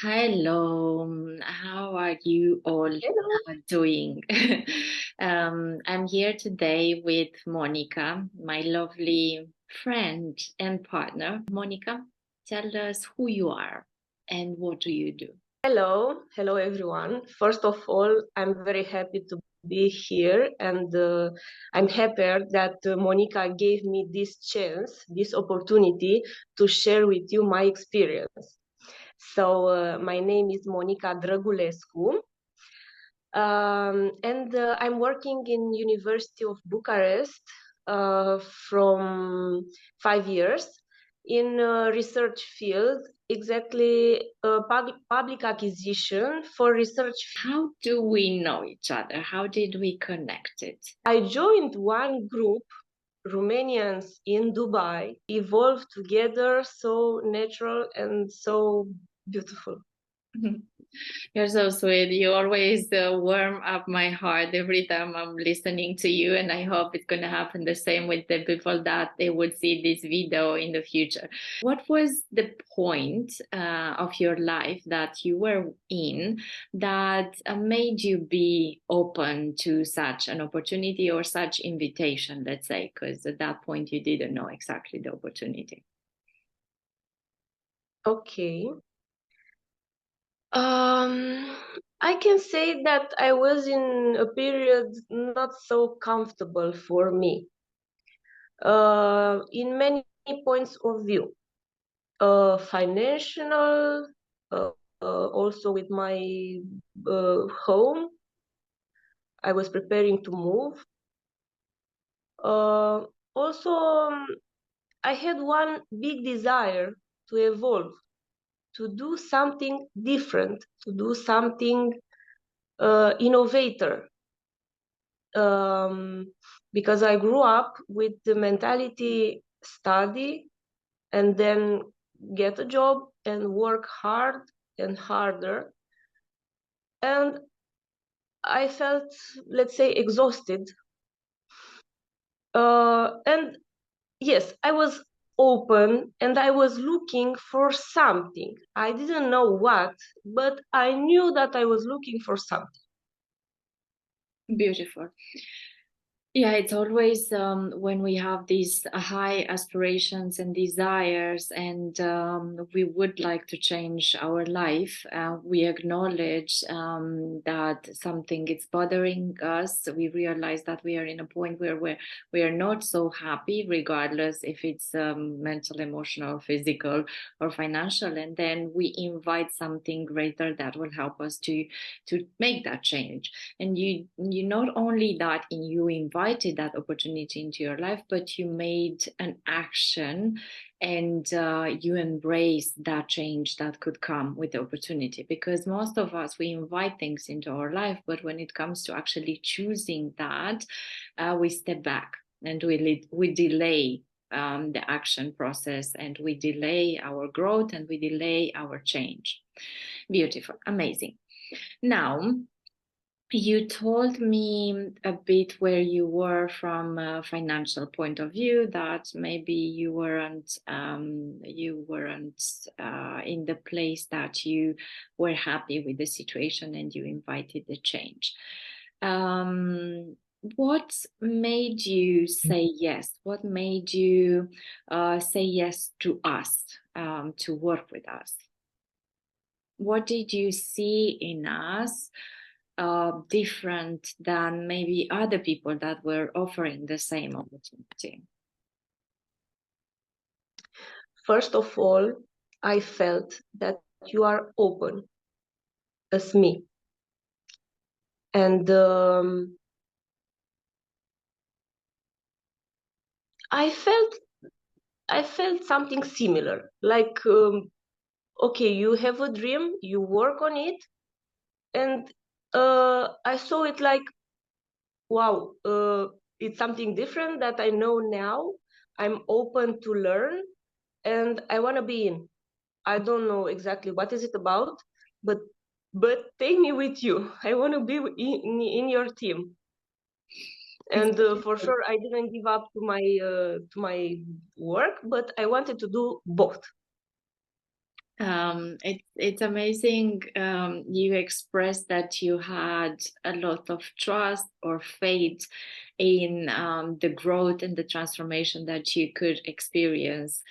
Hello, how are you all Hello. doing? I'm here today with Monica, my lovely friend and partner. Monica, tell us who you are and what do you do? Hello, everyone. First of all, I'm very happy to be here, and I'm happier that Monica gave me this chance, this opportunity to share with you my experience. So, my name is Monica Drăgulescu, and I'm working in University of Bucharest from 5 years in research field, exactly public acquisition for research. How do we know each other? How did we connect it? I joined one group, Romanians in Dubai, evolved together, so natural and so beautiful. You're so sweet. You always warm up my heart every time I'm listening to you, and I hope it's going to happen the same with the people that they would see this video in the future. What was the point of your life that you were in that made you be open to such an opportunity or such invitation, let's say, because at that point you didn't know exactly the opportunity? Okay. Um, I can say that I was in a period not so comfortable for me, in many points of view. Financial, uh, also with my home. I was preparing to move. Also, I had one big desire to evolve, to do something different, to do something innovator. Because I grew up with the mentality study and then get a job and work hard and harder. And I felt, let's say, exhausted. And yes, I was open and I was looking for something. I didn't know what, but I knew that I was looking for something. Beautiful. Yeah, it's always when we have these high aspirations and desires, and we would like to change our life. We acknowledge that something is bothering us. We realize that we are in a point where we are not so happy, regardless if it's mental, emotional, physical, or financial. And then we invite something greater that will help us to make that change. And you not only that you invited that opportunity into your life, but you made an action, and you embrace that change that could come with the opportunity. Because most of us, we invite things into our life, but when it comes to actually choosing that, we step back and we delay the action process, and we delay our growth, and we delay our change. Beautiful, amazing. Now, you told me a bit where you were from a financial point of view, that maybe you weren't in the place that you were happy with the situation, and you invited the change. What made you say yes? What made you say yes to us, to work with us? What did you see in us different than maybe other people that were offering the same opportunity? First of all, I felt that you are open as me. And I felt I felt something similar. Like, okay, you have a dream, you work on it, and I saw it like, wow, it's something different that I know now. I'm open to learn, and I want to be in. I don't know exactly what is it about, but take me with you. I want to be in your team. It's And for sure, I didn't give up to my work, but I wanted to do both. It's amazing. You expressed that you had a lot of trust or faith in the growth and the transformation that you could experience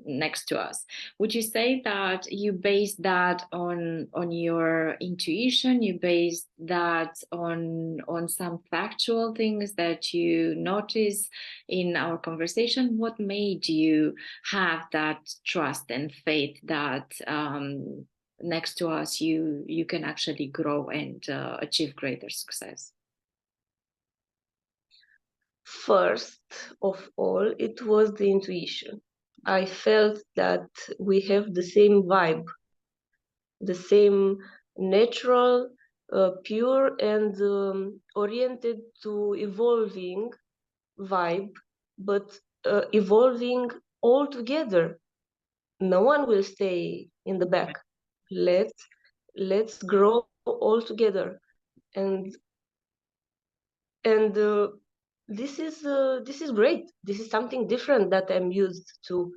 next to us. Would you say that you based that on your intuition? You based that on some factual things that you noticed in our conversation? What made you have that trust and faith that next to us you can actually grow and achieve greater success? First of all, it was the intuition. I felt that we have the same vibe, the same natural, pure, and oriented to evolving vibe, but evolving all together. No one will stay in the back. Let's grow all together, and and this is great. This is something different that I'm used to,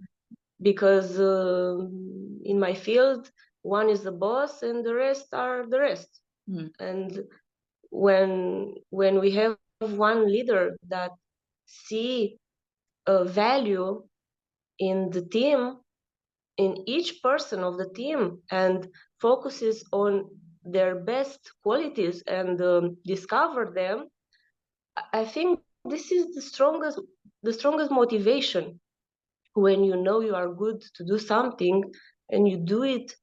because in my field, one is the boss and the rest are the rest. And when we have one leader that see a value in the team, in each person of the team, and focuses on their best qualities and discover them, I think this is the strongest motivation. When you know you are good to do something and you do it,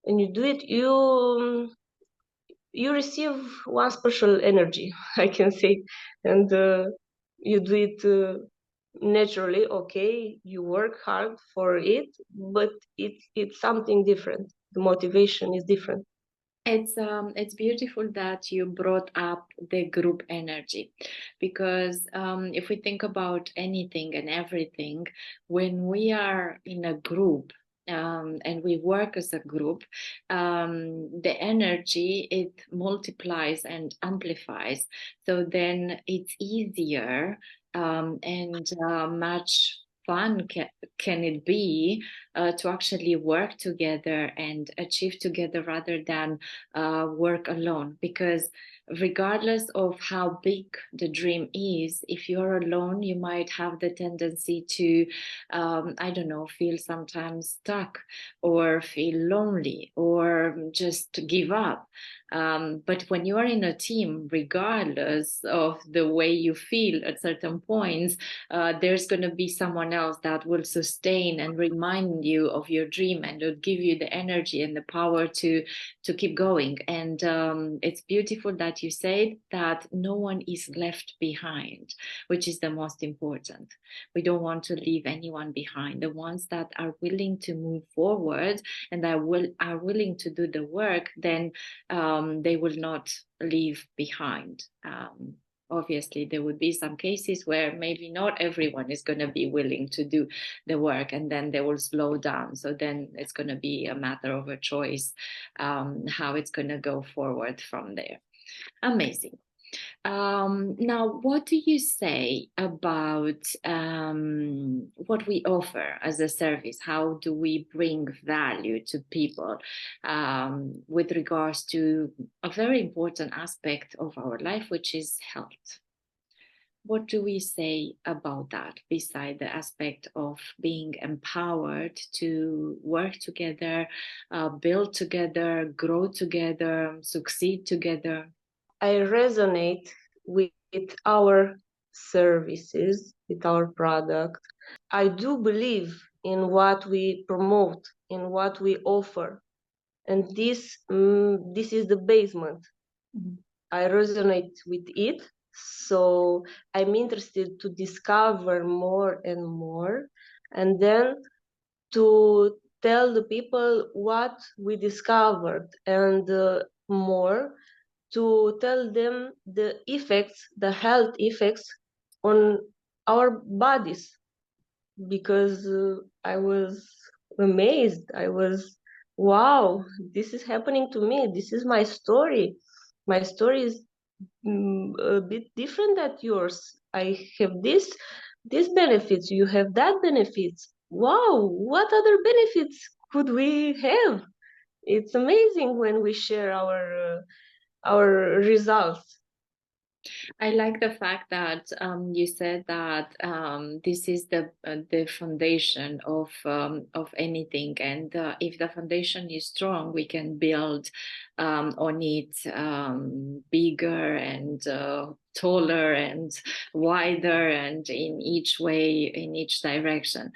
you receive one special energy, I can say. And you do it naturally. Okay, you work hard for it, but it's something different. The motivation is different. It's beautiful that you brought up the group energy, because if we think about anything and everything, when we are in a group and we work as a group, the energy it multiplies and amplifies. So then it's easier and much fun can it be to actually work together and achieve together rather than work alone. Because regardless of how big the dream is, if you're alone, you might have the tendency to, I don't know, feel sometimes stuck or feel lonely or just give up. But when you are in a team, regardless of the way you feel at certain points, there's going to be someone else that will sustain and remind you of your dream and will give you the energy and the power to keep going. And it's beautiful that you said that no one is left behind, which is the most important. We don't want to leave anyone behind. The ones that are willing to move forward and are willing to do the work, then they will not leave behind. Obviously, there would be some cases where maybe not everyone is going to be willing to do the work, and then they will slow down. So then it's going to be a matter of a choice, how it's going to go forward from there. Amazing. Now, what do you say about what we offer as a service? How do we bring value to people with regards to a very important aspect of our life, which is health? What do we say about that, beside the aspect of being empowered to work together, build together, grow together, succeed together? I resonate with our services, with our product. I do believe in what we promote, in what we offer, and this is the basement. I resonate with it, so I'm interested to discover more and more, and then to tell the people what we discovered, and more to tell them the effects, the health effects on our bodies, because I was amazed. I was, wow, this is happening to me. This is my story. My story is a bit different than yours. I have this benefits. You have that benefits. Wow, what other benefits could we have? It's amazing when we share our results. I like the fact that you said that this is the foundation of anything, and if the foundation is strong, we can build on it bigger and taller and wider, and in each way, in each direction.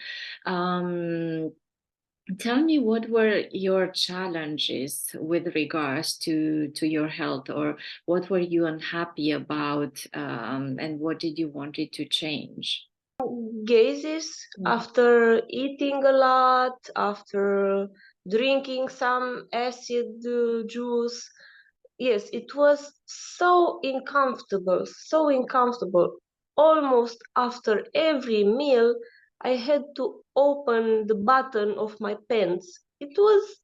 Tell me, what were your challenges with regards to your health, or what were you unhappy about, and what did you wanted to change? Gases after eating a lot, after drinking some acid juice. Yes, it was so uncomfortable. Almost after every meal, I had to open the button of my pants. It was,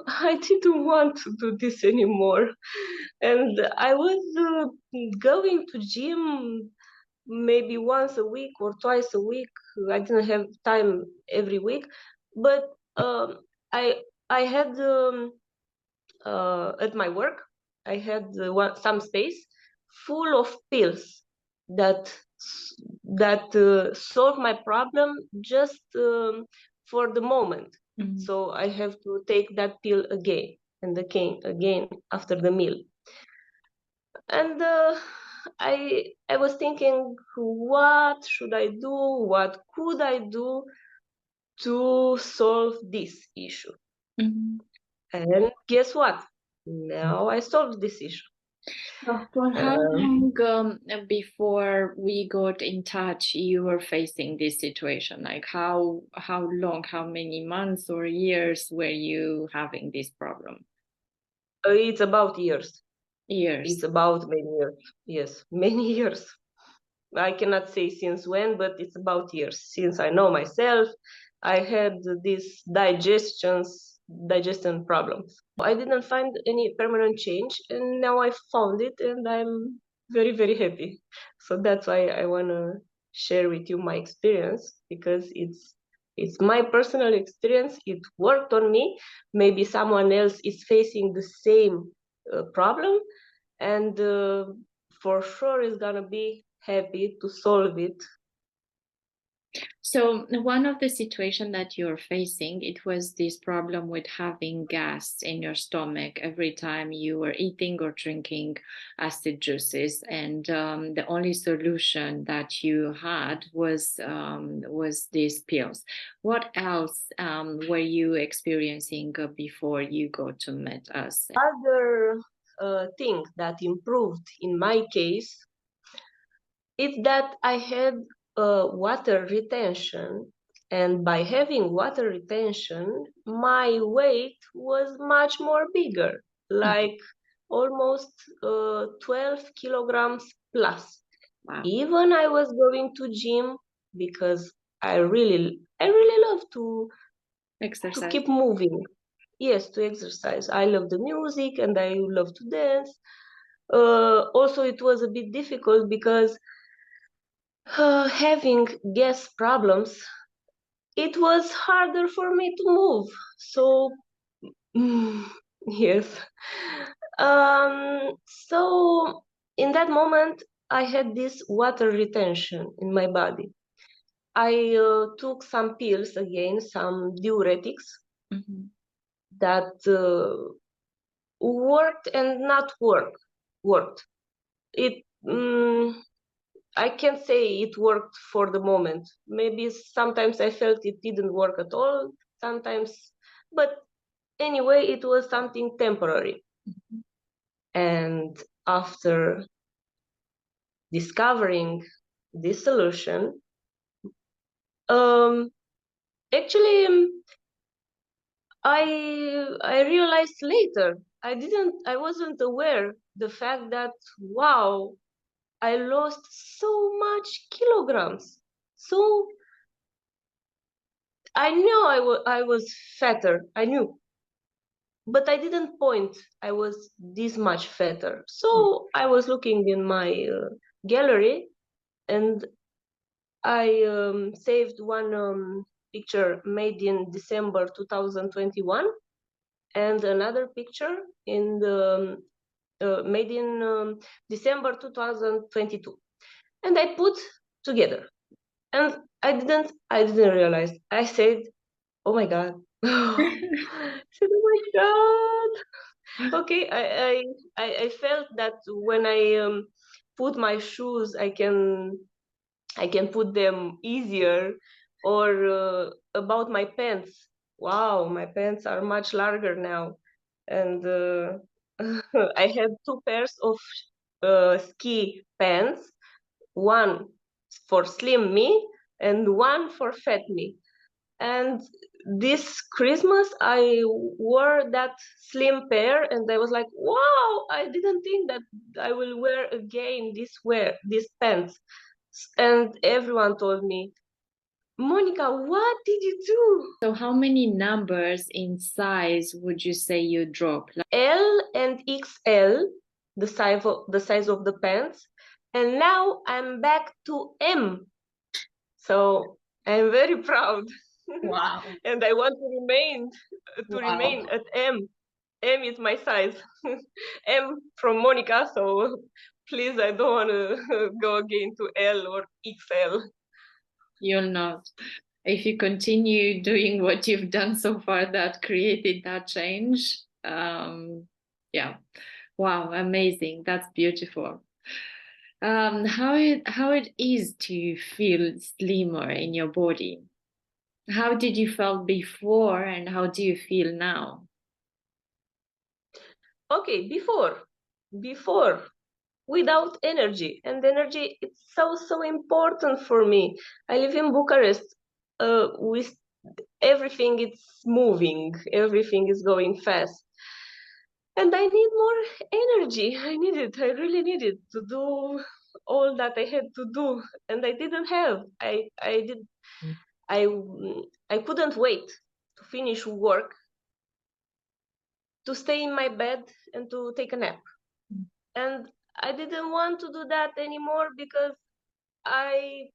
I didn't want to do this anymore. And I was going to gym maybe once a week or twice a week. I didn't have time every week, but I I had at my work I had some space full of pills that solve my problem just for the moment. Mhm. So I have to take that pill again and again after the meal. And I was thinking, what should I do? What could I do to solve this issue? Mhm. And guess what? Now I solved this issue. For how Um, long before we got in touch you were facing this situation? Like how long, how many months or years were you having this problem? it's about years. It's Years. about many years. Yes, many years. I cannot say since when, but it's about years. Since I know myself, I had these digestion problems. I didn't find any permanent change, and now I found it, and I'm very, very happy. So that's why I wanna share with you my experience, because it's my personal experience. It worked on me. Maybe someone else is facing the same problem, and for sure is gonna be happy to solve it. So one of the situation that you're facing, it was this problem with having gas in your stomach every time you were eating or drinking acid juices, and the only solution that you had was these pills. What else were you experiencing before you go to meet us? Other thing that improved in my case is that I had water retention, and by having water retention, my weight was much more bigger, like almost 12 kilograms plus. Wow, Even I was going to gym because I really love to exercise. keep moving. Yes, to exercise. I love the music and I love to dance. Also, it was a bit difficult because having gas problems, it was harder for me to move. So, yes. So, in that moment, I had this water retention in my body. I took some pills again, some diuretics Mhm. that worked and not worked. It I can't say it worked for the moment. Maybe sometimes I felt it didn't work at all. Sometimes, but anyway, it was something temporary. And after discovering this solution, um, actually, I realized later I wasn't aware the fact that wow, I lost so much kilograms. So I knew I was fatter. I knew, but I didn't point. I was this much fatter. So I was looking in my gallery, and I saved one. picture made in December 2021, and another picture in the made in December 2022, and I put together, and I didn't realize. I said, "Oh my God!" I said, "Oh my God!" Okay, I felt that when I put my shoes, I can put them easier. Or about my pants. Wow, my pants are much larger now, and I had two pairs of ski pants, one for slim me and one for fat me. And this Christmas, I wore that slim pair, and I was like, "Wow! I didn't think that I will wear again these pants." And everyone told me, "Monica, what did you do?" So how many numbers in size would you say you dropped? L and XL, the size of the pants, and now I'm back to M. So I'm very proud. Wow. And I want to Wow. remain at M. M is my size. M from Monica, so please, I don't want to go again to L or XL. You'll not. If you continue doing what you've done so far that created that change, yeah. Wow, amazing. That's beautiful. How it is to feel slimmer in your body? How did you feel before and how do you feel now? Okay, before, without energy, and energy, it's so important for me. I live in Bucharest. With everything, it's moving, everything is going fast, and I need more energy. I really needed to do all that I had to do, and I didn't have. I couldn't wait to finish work, to stay in my bed and to take a nap. And I didn't want to do that anymore because I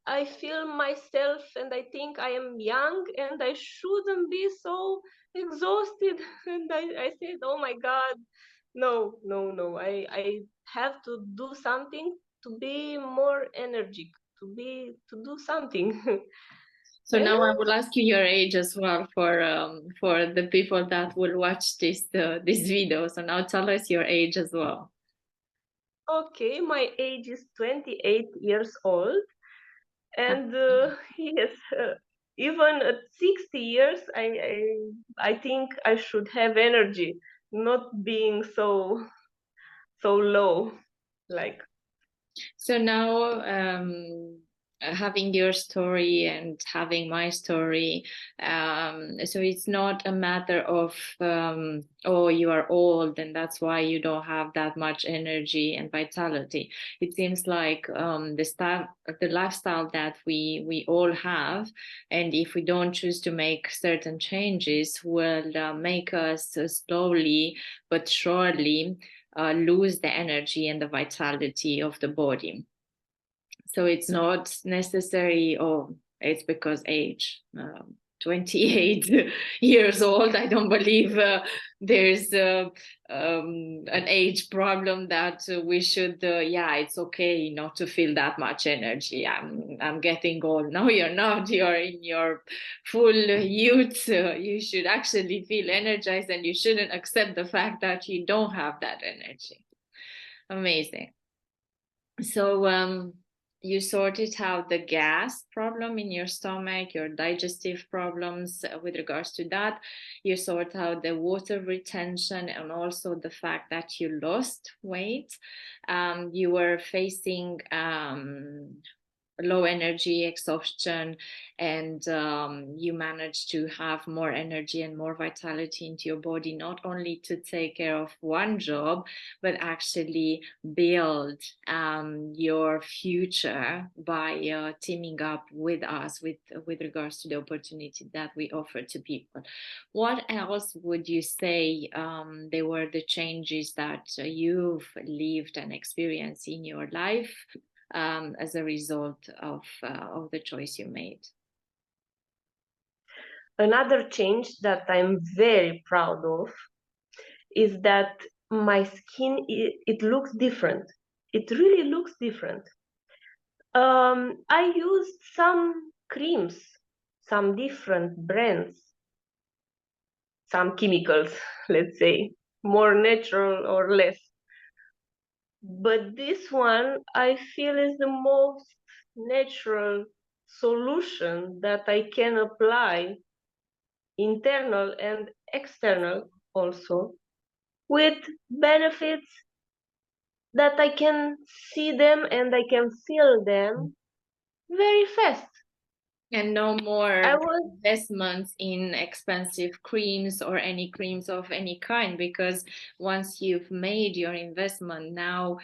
I feel myself and I think I am young and I shouldn't be so exhausted. And I said, "Oh my God, no, no, no. I have to do something to be more energetic, to do something." So And now I will ask you your age as well for the people that will watch this video. So now tell us your age as well. okay, my age is 28 years old. And yes, even at 60 years, I think I should have energy, not being so low. Like, So now, having your story and having my story, so it's not a matter of, oh, you are old and that's why you don't have that much energy and vitality. It seems like the lifestyle that we all have, and if we don't choose to make certain changes, will make us slowly but surely lose the energy and the vitality of the body. So it's not necessary, oh, it's because age. 28 years old. I don't believe there's an age problem that we should, yeah, it's okay not to feel that much energy. I'm getting old. No, you're not. You're in your full youth. You should actually feel energized and you shouldn't accept the fact that you don't have that energy. Amazing. So you sorted out the gas problem in your stomach, your digestive problems with regards to that. You sort out the water retention and also the fact that you lost weight. You were facing low energy, exhaustion, and you manage to have more energy and more vitality into your body, not only to take care of one job, but actually build your future by teaming up with us with regards to the opportunity that we offer to people. What else would you say they were the changes that you've lived and experienced in your life as a result of the choice you made? Another change that I'm very proud of is that my skin, it looks different. It really looks different. I used some creams, some different brands, some chemicals, let's say, more natural or less. But this one, I feel, is the most natural solution that I can apply, internal and external also, with benefits that I can see them and I can feel them very fast. And no more I was, investments in expensive creams or any creams of any kind, because once you've made your investment, now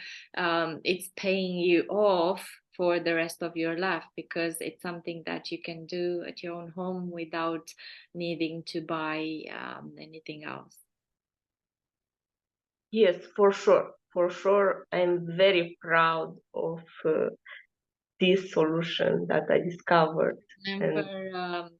it's paying you off for the rest of your life, because it's something that you can do at your own home without needing to buy anything else. yes, for sure. For sure, I'm very proud of this solution that I discovered. And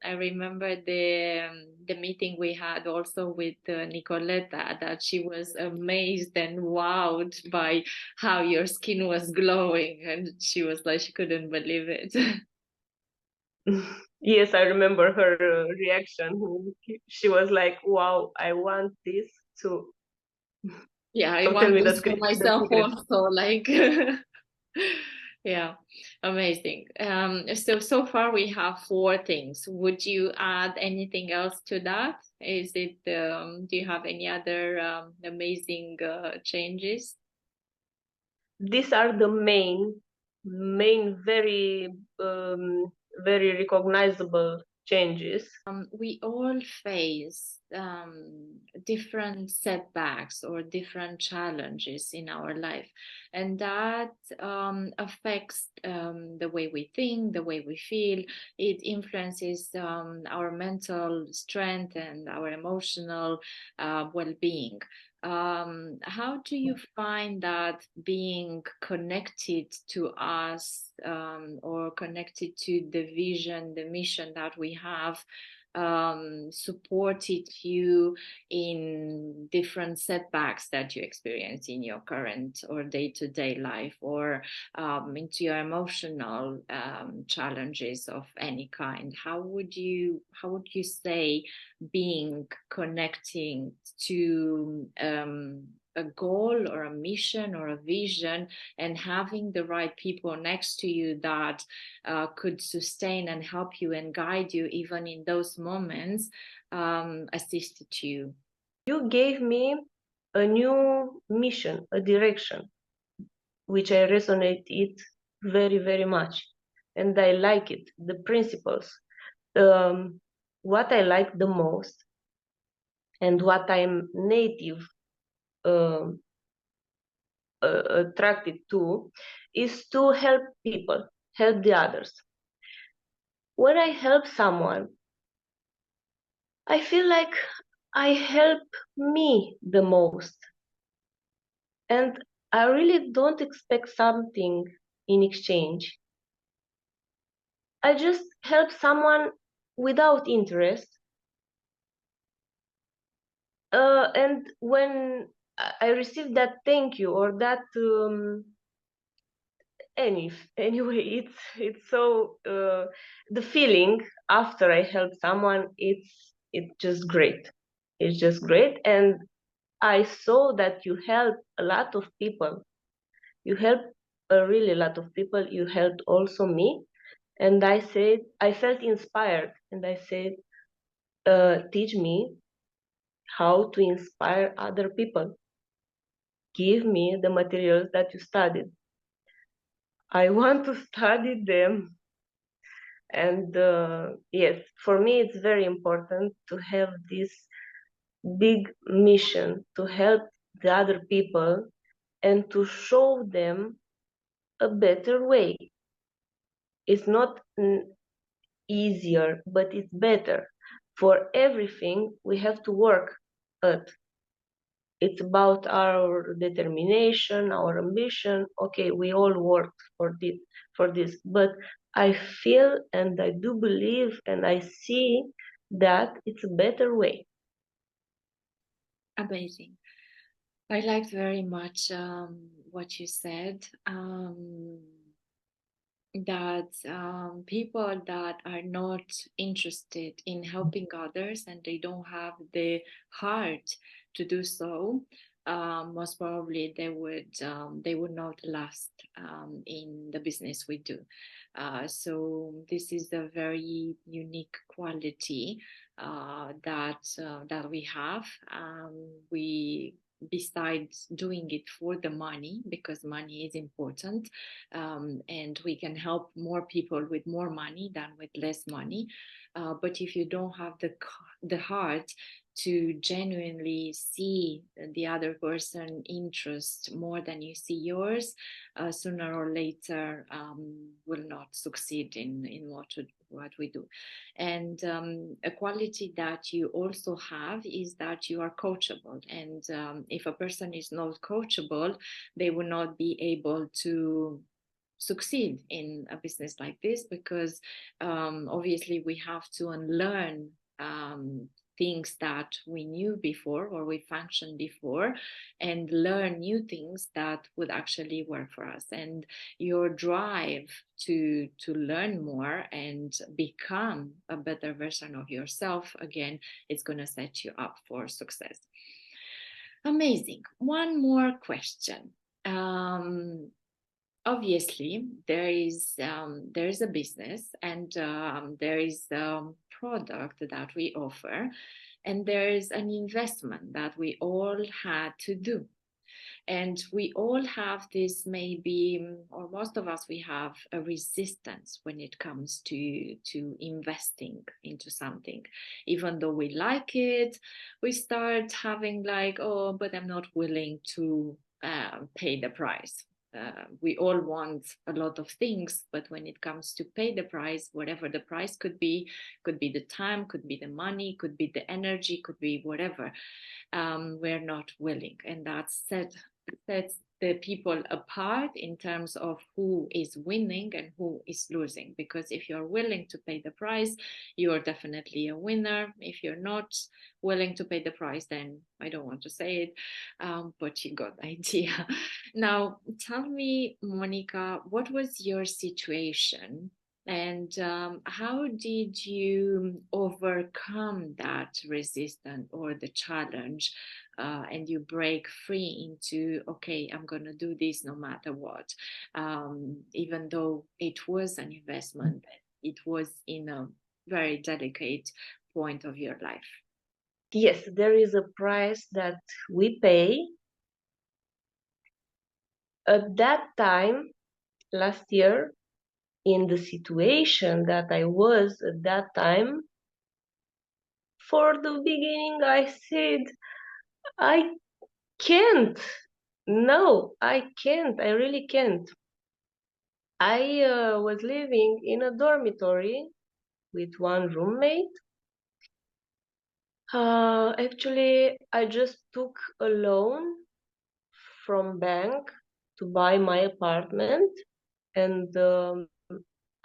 I remember the meeting we had also with Nicoletta, that she was amazed and wowed by how your skin was glowing, and she was like, she couldn't believe it. yes, I remember her reaction. She was like, "Wow, I want this too." Yeah, I So tell want me this for the myself secret. also, like yeah, amazing. So far we have four things. Would you add anything else to that? Is it do you have any other amazing changes? These are the main, very recognizable changes. We all face different setbacks or different challenges in our life, and that affects the way we think, the way we feel. It influences our mental strength and our emotional well-being. How do you find that being connected to us, or connected to the vision, the mission that we have, supported you in different setbacks that you experience in your current or day-to-day life, or into your emotional challenges of any kind? How would you say being connecting to a goal or a mission or a vision, and having the right people next to you that could sustain and help you and guide you even in those moments, assisted you? You gave me a new mission, a direction, which I resonate it very much, and I like it. The principles, what I like the most, and what I'm native um attracted to, is to help people, help the others. When I help someone, I feel like I help me the most. And I really don't expect something in exchange. I just help someone without interest. And when I receive that thank you or that anyway, it's so the feeling after I help someone, it's just great. It's just great, and I saw that you help a lot of people. You help a really lot of people. You helped also me, and I felt inspired, and I said, teach me how to inspire other people. Give me the materials that you studied. I want to study them. And yes, for me, it's very important to have this big mission to help the other people and to show them a better way. It's not easier, but it's better. For everything, we have to work at. It's about our determination, our ambition. Okay, we all work for this, but I feel and I do believe and I see that it's a better way. Amazing. I liked very much what you said. That people that are not interested in helping others and they don't have the heart to do so, most probably they would not last in the business we do. So this is a very unique quality that we have. We besides doing it for the money, because money is important, and we can help more people with more money than with less money. But if you don't have the heart to genuinely see the other person interest more than you see yours, sooner or later will not succeed in what we do. And a quality that you also have is that you are coachable. And if a person is not coachable, they will not be able to succeed in a business like this, because obviously we have to unlearn things that we knew before or we functioned before, and learn new things that would actually work for us. And your drive to learn more and become a better version of yourself, again, it's going to set you up for success. Amazing. One more question. Obviously there is a business, and there is a product that we offer, and there is an investment that we all had to do. And we all have this, maybe, or most of us, we have a resistance when it comes to investing into something. Even though we like it, we start having like, oh, but I'm not willing to pay the price. We all want a lot of things, but when it comes to pay the price, whatever the price could be the time, could be the money, could be the energy, could be whatever, we're not willing. And that sets the people apart in terms of who is winning and who is losing. Because if you're willing to pay the price, you're definitely a winner. If you're not willing to pay the price, then I don't want to say it, but you got the idea. Now, tell me, Monica, what was your situation? And how did you overcome that resistance or the challenge, and you break free into, okay, I'm going to do this no matter what, even though it was an investment, it was in a very delicate point of your life? Yes, there is a price that we pay. At that time, last year, in the situation that I was at that time, for the beginning, I said, I can't. No, I can't. I really can't. I was living in a dormitory with one roommate. Actually, I just took a loan from bank to buy my apartment, and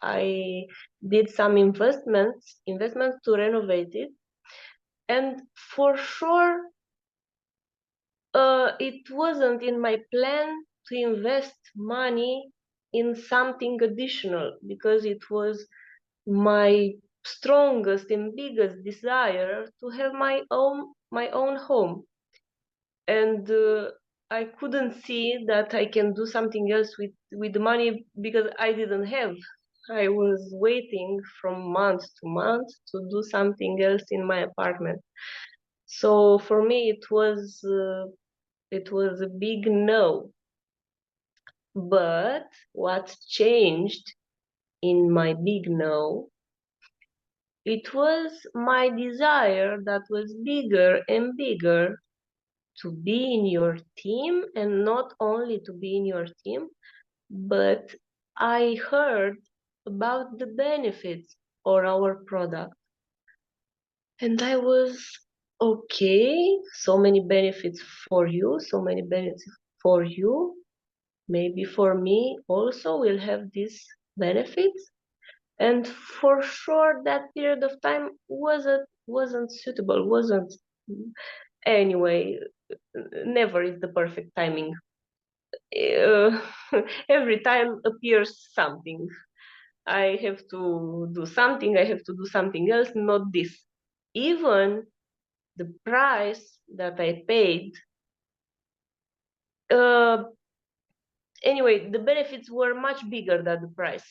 I did some investments to renovate it. And for sure, it wasn't in my plan to invest money in something additional, because it was my strongest and biggest desire to have my own home. And I couldn't see that I can do something else with the money, because I didn't have. I was waiting from month to month to do something else in my apartment. So for me, it was a big no. But what changed in my big no, it was my desire that was bigger and bigger, to be in your team, and not only to be in your team, but I heard about the benefits of our product. And I was, okay, so many benefits for you, so many benefits for you. Maybe for me also will have these benefits. And for sure, that period of time wasn't suitable, wasn't. Anyway, never is the perfect timing. uh, every time appears something. I have to do something, I have to do something else, not this. Even the price that I paid, uh, anyway, the benefits were much bigger than the price.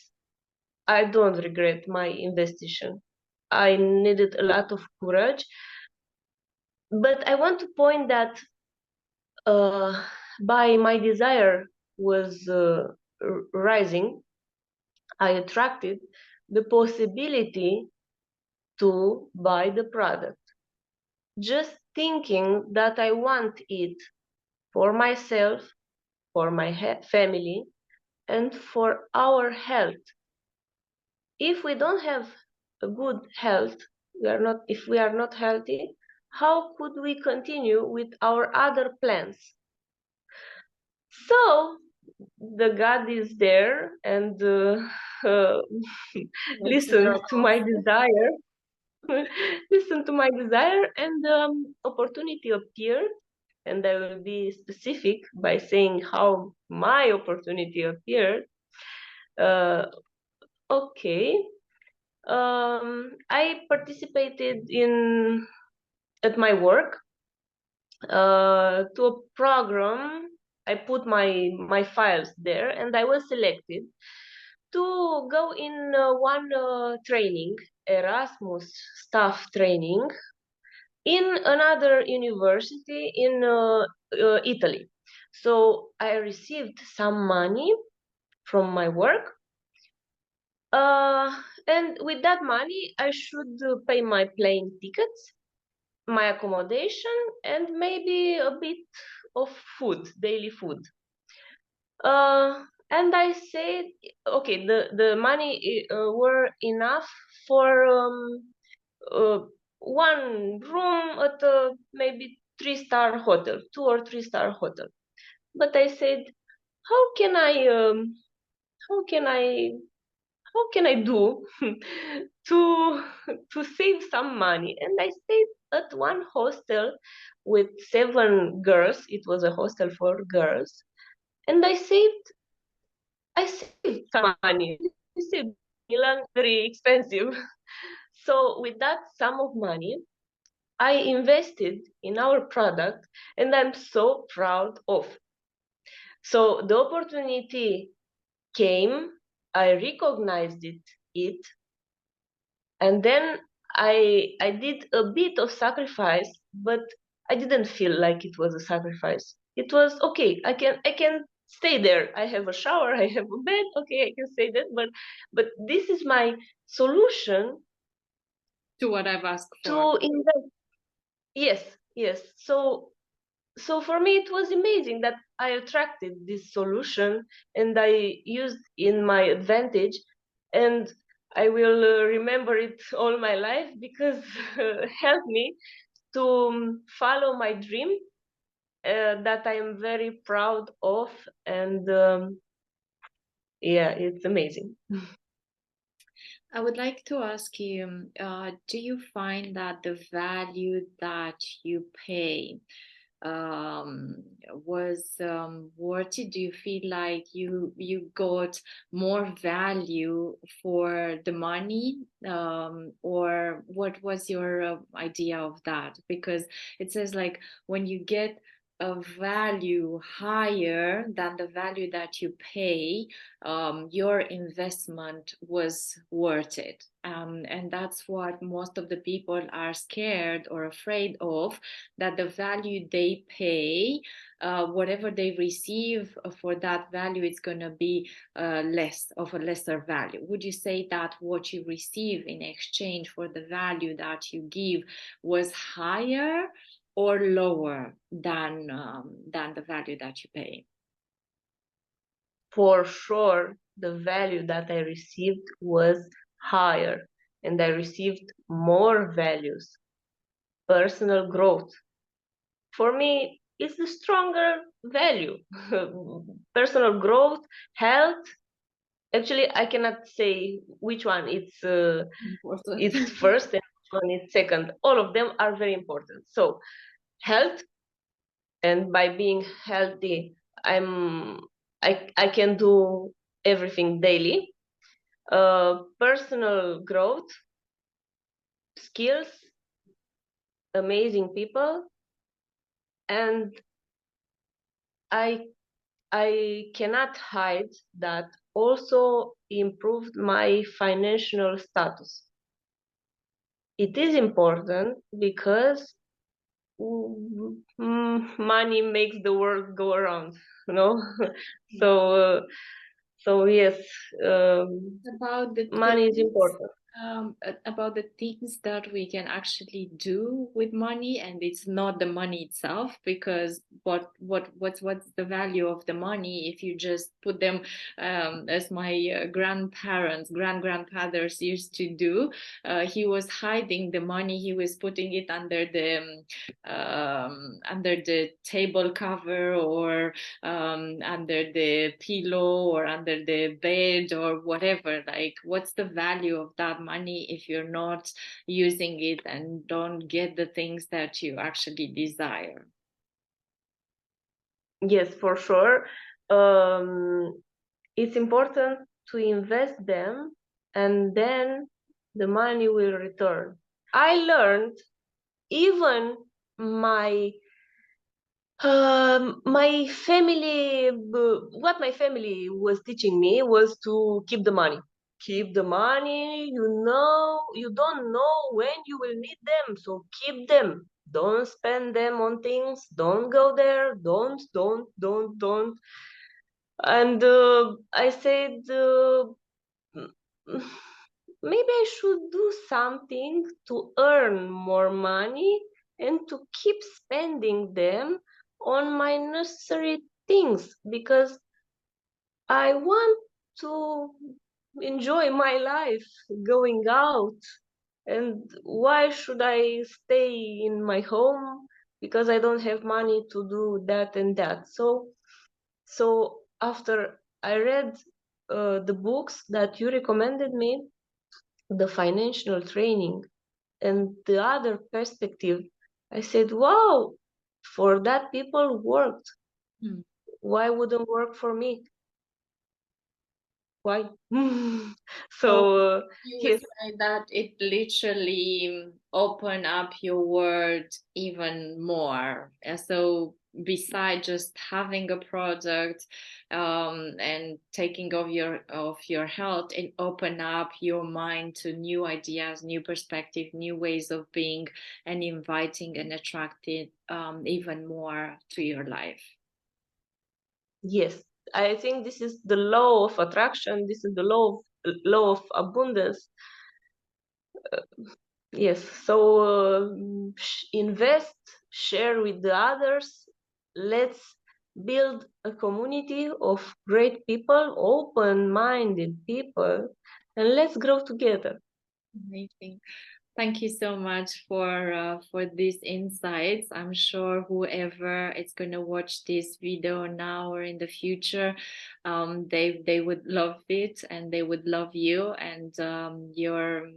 I don't regret my investigation. I needed a lot of courage. But I want to point that by my desire was rising, I attracted the possibility to buy the product. Just thinking that I want it for myself, for my family, and for our health. If we don't have a good health, if we are not healthy, how could we continue with our other plans? So the God is there and uh, listen to my desire. Listen to my desire, and opportunity appeared. And I will be specific by saying how my opportunity appeared. Okay, I participated at my work to a program. I put my files there, and I was selected to go in one training, Erasmus staff training, in another university in Italy. So I received some money from my work, and with that money, I should pay my plane tickets, my accommodation, and maybe a bit of food, daily food. And I said, okay, the money were enough for one room at a maybe 3-star hotel, 2 or 3-star hotel. But I said, how can I how can I how can I do to save some money? And I stayed at one hostel with 7 girls. It was a hostel for girls, and I saved some money. I saved Milan, very expensive. So with that sum of money, I invested in our product, and I'm so proud of. So the opportunity came, I recognized it, and then I did a bit of sacrifice, but I didn't feel like it was a sacrifice. It was okay. I can stay there. I have a shower. I have a bed. Okay, I can stay there. But this is my solution to what I've asked for. To invest. Yes, yes. So for me it was amazing that I attracted this solution and I used in my advantage, and I will remember it all my life because helped me to follow my dream that I am very proud of, and yeah, it's amazing. I would like to ask you, do you find that the value that you pay was worth it? Do you feel like you got more value for the money, or what was your idea of that? Because it says like when you get a value higher than the value that you pay, your investment was worth it. And that's what most of the people are scared or afraid of, that the value they pay, whatever they receive for that value, it's going to be less of a lesser value. Would you say that what you receive in exchange for the value that you give was higher or lower than the value that you pay? For sure, the value that I received was higher, and I received more values. Personal growth, for me, is the stronger value. Personal growth, health. Actually, I cannot say which one it's first and one is second. All of them are very important. So health, and by being healthy, I can do everything daily. Personal growth, skills, amazing people, and I cannot hide that also improved my financial status. It is important because money makes the world go around, you know. So yes, About the money is things, important. about the things that we can actually do with money, and it's not the money itself, because what's the value of the money if you just put them, as my grandfathers used to do. He was hiding the money, he was putting it under the table cover, or under the pillow, or under the bed, or whatever. Like, what's the value of that money if you're not using it and don't get the things that you actually desire? Yes, for sure. It's important to invest them, and then the money will return. I learned, even my my family, what my family was teaching me was to keep the money. Keep the money, you don't know when you will need them, so keep them. Don't spend them on things. Don't go there. Don't. And I said, maybe I should do something to earn more money and to keep spending them on my necessary things, because I want to enjoy my life going out. And why should I stay in my home because I don't have money to do that and that? So after I read the books that you recommended me, the financial training and the other perspective, I said, wow, for that people worked. Hmm. Why wouldn't work for me? Why? So So you would yes, say that it literally open up your world even more. So beside just having a product, and taking of your health, it open up your mind to new ideas, new perspective, new ways of being, and inviting and attracting even more to your life. yes. I think this is the law of attraction. This is the law of abundance. Yes. So invest, share with the others. Let's build a community of great people, open-minded people, and let's grow together. Amazing. Thank you so much for these insights. I'm sure whoever is going to watch this video now or in the future, they would love it, and they would love you, and your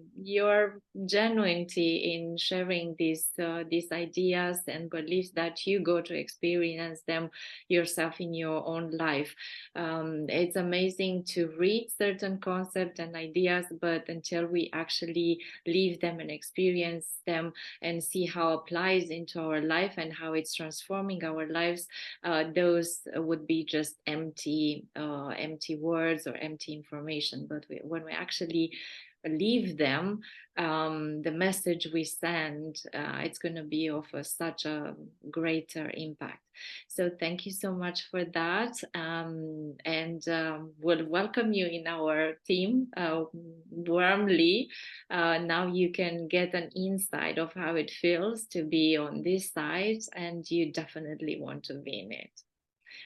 genuinity in sharing these ideas and beliefs that you go to experience them yourself in your own life. It's amazing to read certain concepts and ideas, but until we actually live them and experience them and see how it applies into our life and how it's transforming our lives, those would be just empty words or empty information. But when we actually leave them, the message we send, it's going to be of such a greater impact. So thank you so much for that, and we'll welcome you in our team warmly. Now you can get an insight of how it feels to be on this side, and you definitely want to be in it.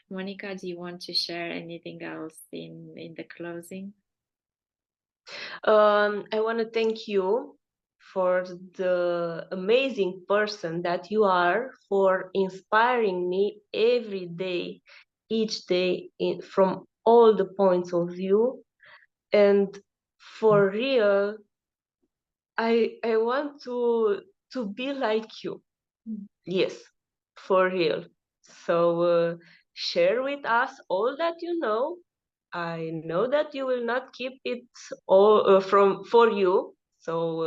Monica, do you want to share anything else in the closing? I want to thank you for the amazing person that you are, for inspiring me every day, each day, from all the points of view. And for real, I want to be like you. Yes, for real. So share with us all that you know. I know that you will not keep it all for you. So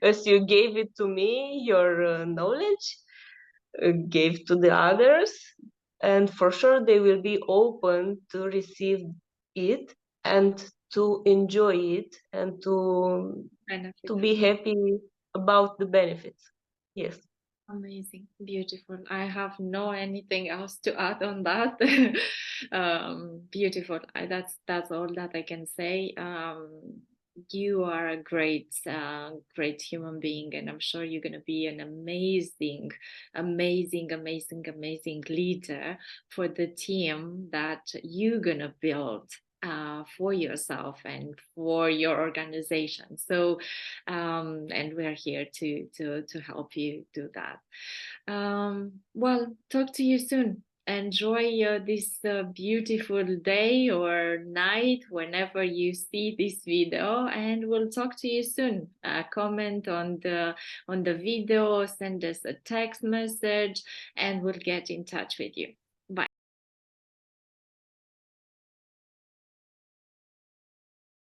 as you gave it to me, your knowledge gave to the others, and for sure they will be open to receive it and to enjoy it and Benefit to from be happy about the benefits. Yes. amazing, beautiful. I have no anything else to add on that. Beautiful. That's all that I can say. You are a great human being, and I'm sure you're gonna be an amazing leader for the team that you're gonna build for yourself and for your organization. So and we're here to help you do that. Well, talk to you soon. Enjoy this beautiful day or night whenever you see this video, and we'll talk to you soon. Comment on the video, send us a text message, and we'll get in touch with you. Bye.